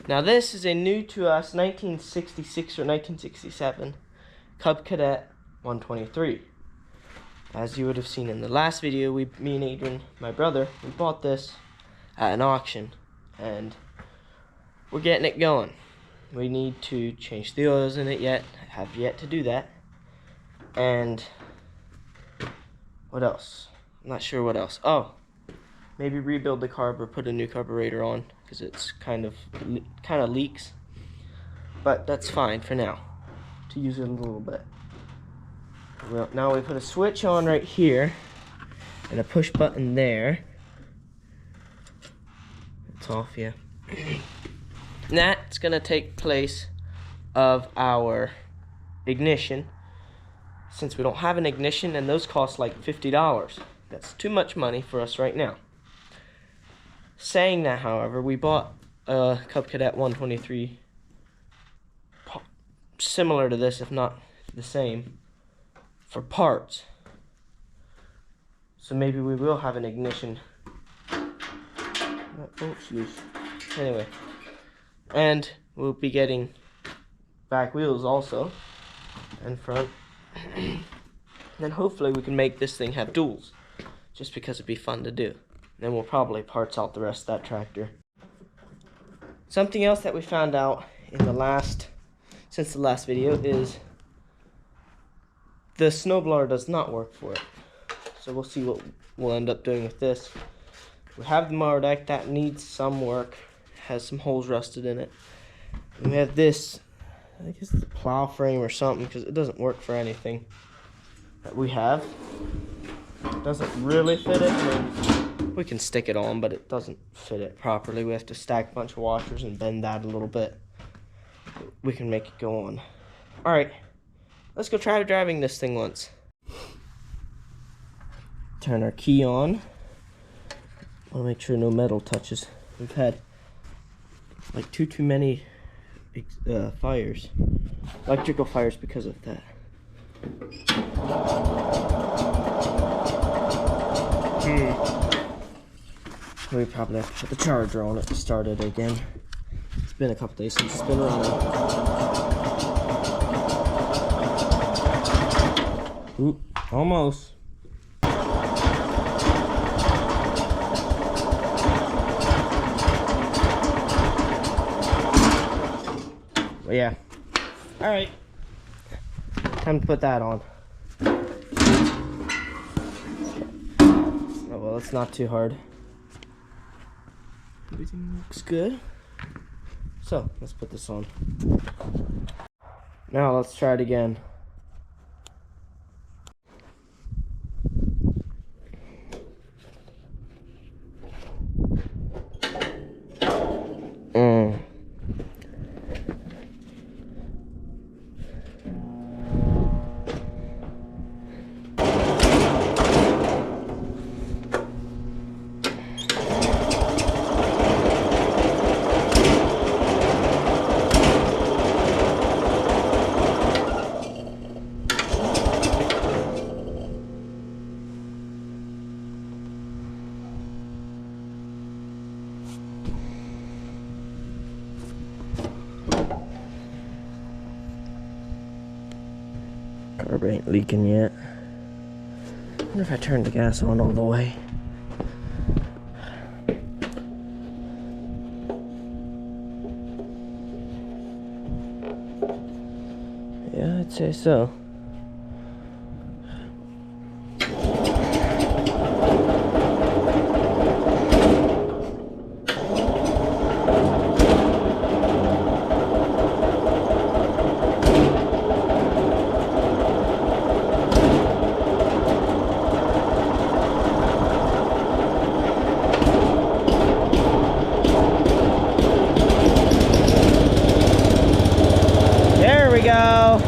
Now this is a new to us 1966 or 1967 Cub Cadet 123. As you would have seen in the last video, me and Adrian, my brother, we bought this at an auction, and we're getting it going. We need to change the oils in it yet. I have yet to do that. And what else? I'm not sure what else. Oh, maybe rebuild the carb or put a new carburetor on, because it's kind of leaks. But that's fine for now, to use it a little bit. Well, now we put a switch on right here and a push button there. It's off, yeah. And that's gonna take place of our ignition, since we don't have an ignition, and those cost like $50. That's too much money for us right now. Saying that, however, we bought a Cub Cadet 123 similar to this, if not the same, for parts. So maybe we will have an ignition. Oh, excuse. Anyway, and we'll be getting back wheels also, and front. Then hopefully we can make this thing have duals, just because it'd be fun to do. Then we'll probably parts out the rest of that tractor. Something else that we found out in since the last video is the snowblower does not work for it. So we'll see what we'll end up doing with this. We have the mower deck that needs some work, has some holes rusted in it. And we have this, I think it's the plow frame or something, because it doesn't work for anything that we have. It doesn't really fit it. I mean, we can stick it on, but it doesn't fit it properly. We have to stack a bunch of washers and bend that a little bit. We can make it go on. Alright, let's go try driving this thing once. Turn our key on. I want to make sure no metal touches. We've had like too many fires, electrical fires, because of that. We probably have to put the charger on it to start it again. It's been a couple days since it's been running. Ooh, almost. But yeah. Alright. Time to put that on. Oh well, it's not too hard. Everything looks good. So, let's put this on. Now let's try it again. Carb ain't leaking yet. I wonder if I turned the gas on all the way. Yeah, I'd say so. There we go.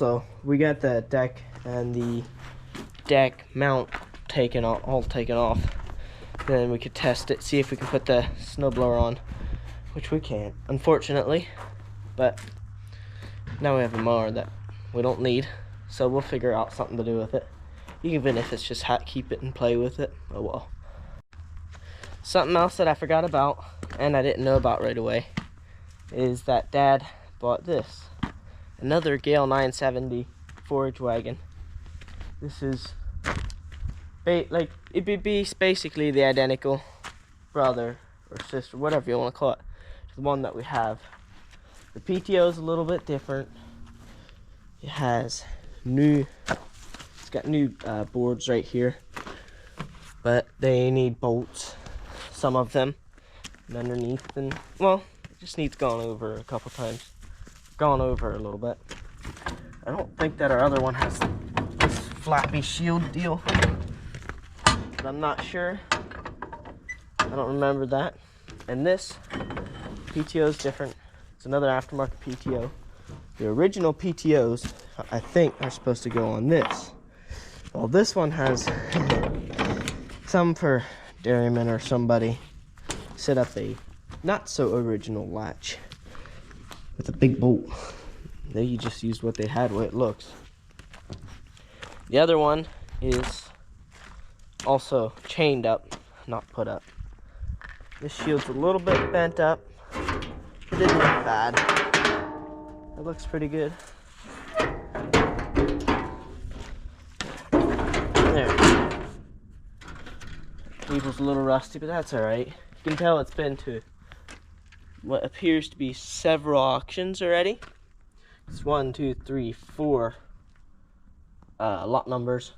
also, we got the deck and the deck mount all taken off. Then we could test it, see if we can put the snowblower on, which we can't, unfortunately. But now we have a mower that we don't need, so we'll figure out something to do with it. Even if it's just keep it and play with it. Oh well. Something else that I forgot about, and I didn't know about right away, is that Dad bought this. Another Gale 970 forage wagon. This is like, it'd be basically the identical brother or sister, whatever you want to call it, to the one that we have. The PTO is a little bit different. It has it's got new boards right here, but they need bolts, some of them, and underneath, and well, it just needs gone over a couple times. Gone over a little bit. I don't think that our other one has this flappy shield deal, but I'm not sure. I don't remember that. And this PTO is different. It's another aftermarket PTO. The original PTOs, I think, are supposed to go on this. Well, this one has some for dairymen or somebody set up a not so original latch with a big bolt. They just used what they had, where it looks. The other one is also chained up, not put up. This shield's a little bit bent up. It didn't look bad. It looks pretty good. There. Cable's a little rusty, but that's alright. You can tell it's been to what appears to be several auctions already. It's 1, 2, 3, 4 lot numbers.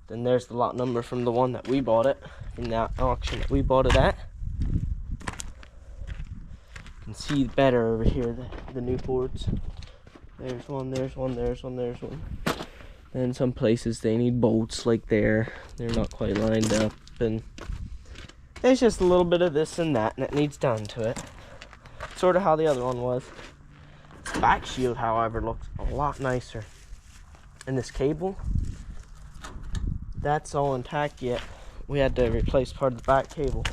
Then there's the lot number from the one that we bought it, from that auction that we bought it at. You can see better over here the new boards. There's one, there's one, there's one, there's one. And some places they need bolts like there. They're not quite lined up, and there's just a little bit of this and that, and it needs done to it. Sort of how the other one was. This back shield, however, looks a lot nicer. And this cable, that's all intact yet. We had to replace part of the back cable.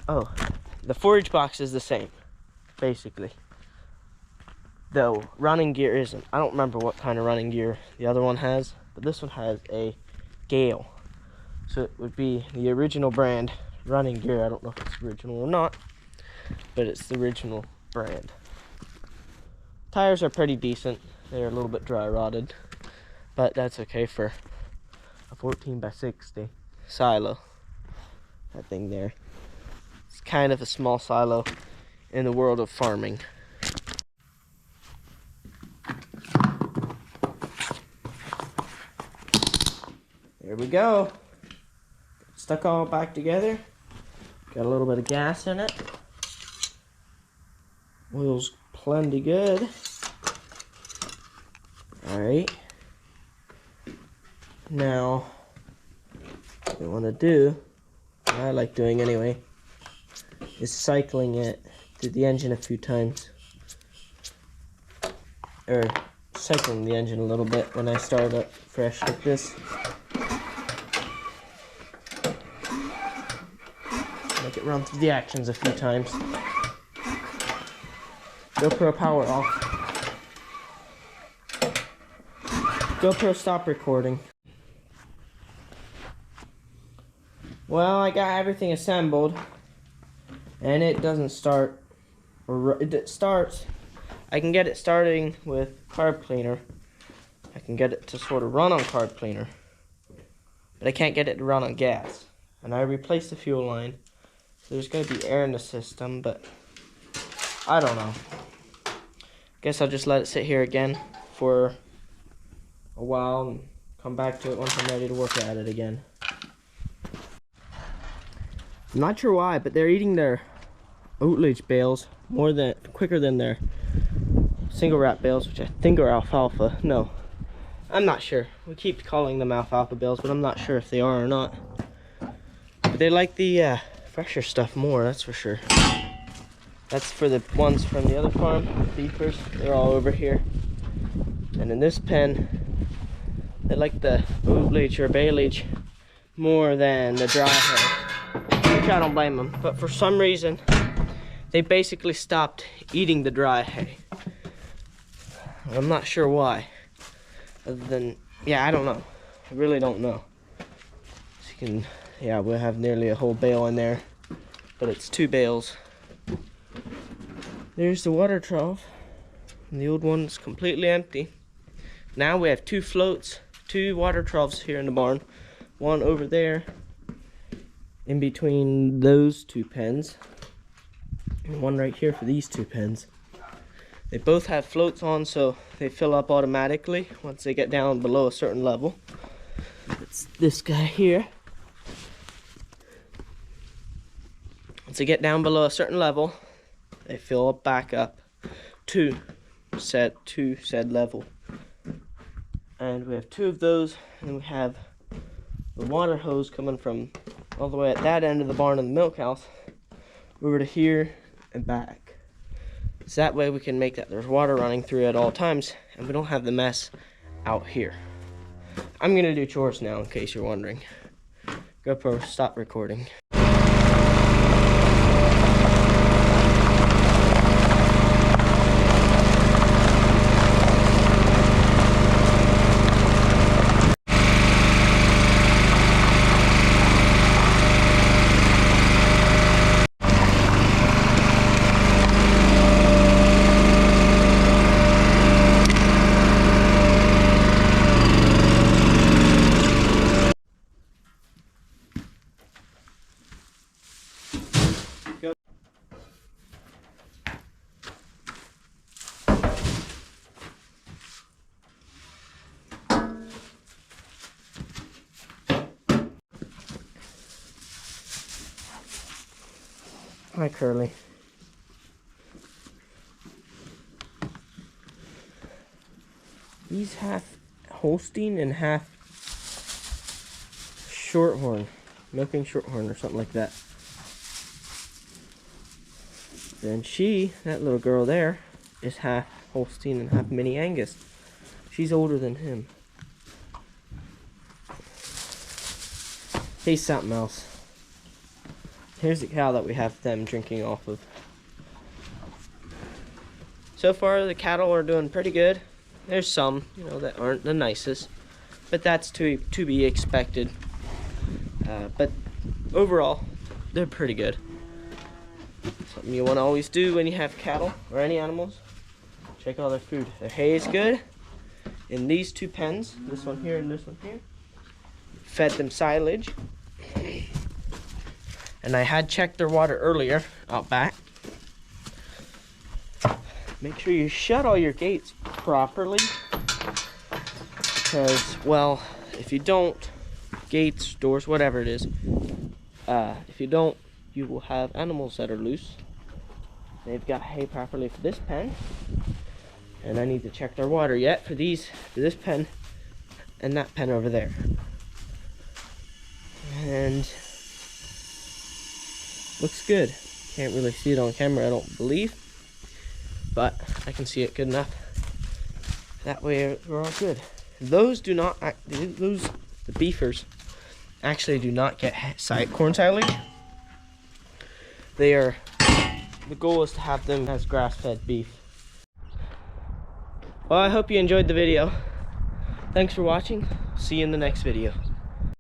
Oh, the forage box is the same, basically. Though running gear isn't. I don't remember what kind of running gear the other one has, but this one has a Gale. So it would be the original brand running gear. I don't know if it's original or not, but it's the original brand. Tires are pretty decent. They're a little bit dry rotted, but that's okay for a 14x60 silo. That thing there. It's kind of a small silo in the world of farming. There we go. Stuck all back together. Got a little bit of gas in it. Oil's plenty good. Alright. Now, what we want to do, what I like doing anyway, is cycling it through the engine a few times. Or cycling the engine a little bit when I start up fresh like this. Make it run through the actions a few times. GoPro power off. GoPro stop recording. Well, I got everything assembled, and it doesn't start. Or it starts. I can get it starting with carb cleaner. I can get it to sort of run on carb cleaner, but I can't get it to run on gas. And I replaced the fuel line. So there's going to be air in the system, but I don't know. Guess I'll just let it sit here again for a while and come back to it once I'm ready to work at it again. I'm not sure why, but they're eating their oatlage bales quicker than their single wrap bales, which I think are alfalfa. No, I'm not sure. We keep calling them alfalfa bales, but I'm not sure if they are or not. But they like the fresher stuff more, that's for sure. That's for the ones from the other farm, the Beavers. They're all over here. And in this pen, they like the oat leach or bay leach more than the dry hay, which I don't blame them. But for some reason, they basically stopped eating the dry hay. I'm not sure why. Other than, yeah, I don't know. I really don't know. So you can, yeah, we'll have nearly a whole bale in there, but it's 2 bales. There's the water trough, and the old one's completely empty. Now we have 2 floats, 2 water troughs here in the barn. One over there, in between those 2 pens, and one right here for these 2 pens. They both have floats on, so they fill up automatically once they get down below a certain level. It's this guy here. Once they get down below a certain level, they fill up back up to said level. And we have 2 of those, and we have the water hose coming from all the way at that end of the barn in the milk house over to here and back. So that way we can make that there's water running through at all times, and we don't have the mess out here. I'm gonna do chores now, in case you're wondering. GoPro, stop recording. Hi, Curly. He's half Holstein and half Shorthorn, milking Shorthorn or something like that. Then that little girl there, is half Holstein and half Mini Angus. She's older than him. He's something else. Here's the cow that we have them drinking off of. So far, the cattle are doing pretty good. There's some, you know, that aren't the nicest, but that's to be expected. But overall, they're pretty good. Something you want to always do when you have cattle or any animals, check all their food. Their hay is good. In these 2 pens, this one here and this one here, fed them silage. And I had checked their water earlier out back. Make sure you shut all your gates properly, because, well, if you don't, gates, doors, whatever it is, if you don't, you will have animals that are loose. They've got hay properly for this pen, and I need to check their water yet for this pen and that pen over there. And looks good. Can't really see it on camera, I don't believe, but I can see it good enough. That way we're all good. Those do not, the beefers actually do not get corn silage. The goal is to have them as grass-fed beef. Well, I hope you enjoyed the video. Thanks for watching. See you in the next video.